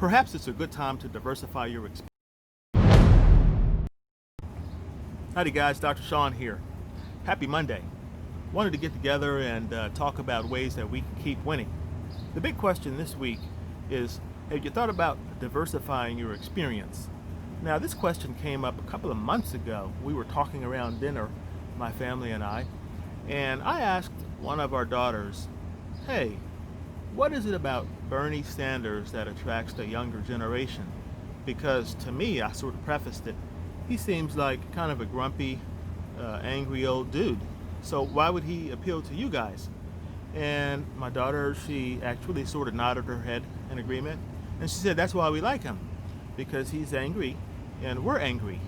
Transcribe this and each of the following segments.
perhaps it's a good time to diversify your experience. Howdy guys, Dr. Sean here. Happy Monday. Wanted to get together and talk about ways that we can keep winning. The big question this week is, have you thought about diversifying your experience? Now this question came up a couple of months ago. We were talking around dinner, my family and I asked one of our daughters, hey, what is it about Bernie Sanders that attracts the younger generation? Because to me, I sort of prefaced it, he seems like kind of a grumpy, angry old dude. So why would he appeal to you guys? And my daughter, she actually sort of nodded her head in agreement. And she said, that's why we like him, because he's angry and we're angry.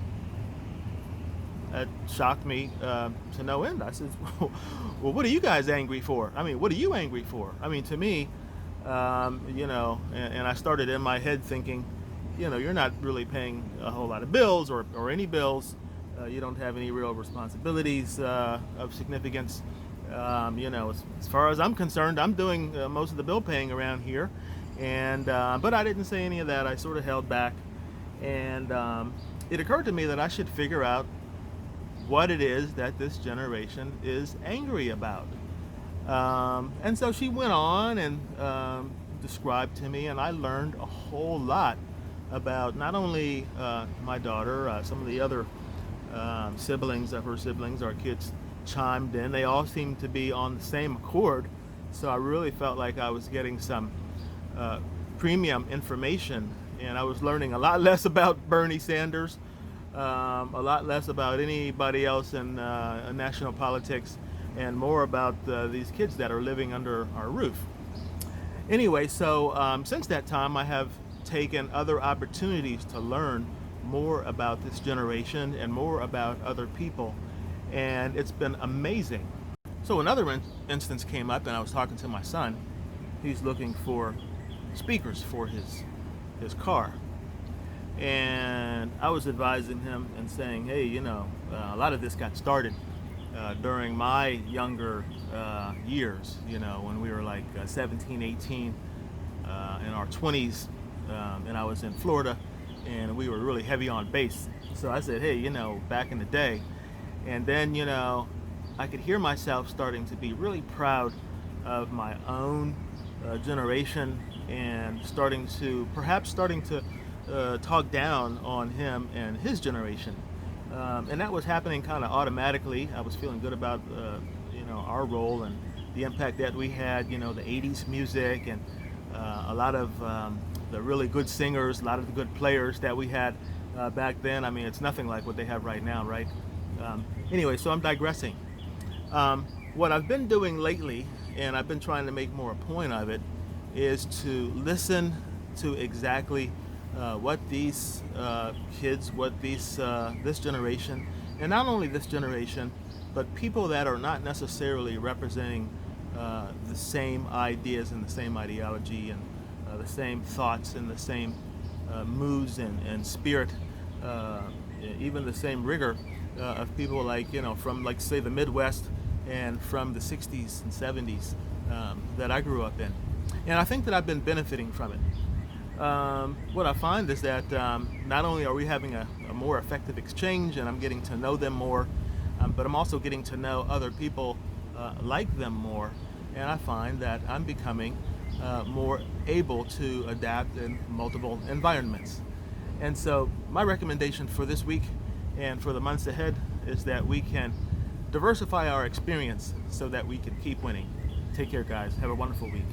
That shocked me to no end. I said, well, what are you guys angry for? I mean, what are you angry for? I mean, to me, and I started in my head thinking, you're not really paying a whole lot of bills or any bills. You don't have any real responsibilities of significance. As far as I'm concerned, I'm doing most of the bill paying around here. But I didn't say any of that. I sort of held back. And it occurred to me that I should figure out what it is that this generation is angry about. And so she went on and described to me, and I learned a whole lot about not only my daughter, some of the other siblings of her siblings, our kids chimed in. They all seemed to be on the same accord. So I really felt like I was getting some premium information, and I was learning a lot less about Bernie Sanders, a lot less about anybody else in national politics, and more about these kids that are living under our roof. Anyway, so since that time I have taken other opportunities to learn more about this generation and more about other people, and it's been amazing. So another instance came up, and I was talking to my son. He's looking for speakers for his car, and I was advising him and saying, hey, a lot of this got started during my younger years, when we were like 17, 18, in our 20s, and I was in Florida, and we were really heavy on bass. So I said, hey, back in the day. And then, I could hear myself starting to be really proud of my own generation, and starting to talk down on him and his generation. And that was happening kind of automatically. I was feeling good about, our role and the impact that we had, the 80s music, and a lot of the really good singers, a lot of the good players that we had back then. I mean, it's nothing like what they have right now, right? Anyway, so I'm digressing. What I've been doing lately, and I've been trying to make more a point of it, is to listen to exactly what these kids, this generation, and not only this generation, but people that are not necessarily representing the same ideas and the same ideology and the same thoughts and the same moods and spirit, even the same rigor of people like, from, like, say, the Midwest and from the 60s and 70s that I grew up in. And I think that I've been benefiting from it. What I find is that not only are we having a more effective exchange, and I'm getting to know them more, but I'm also getting to know other people like them more, and I find that I'm becoming more able to adapt in multiple environments. And so my recommendation for this week and for the months ahead is that we can diversify our experience so that we can keep winning. Take care, guys. Have a wonderful week.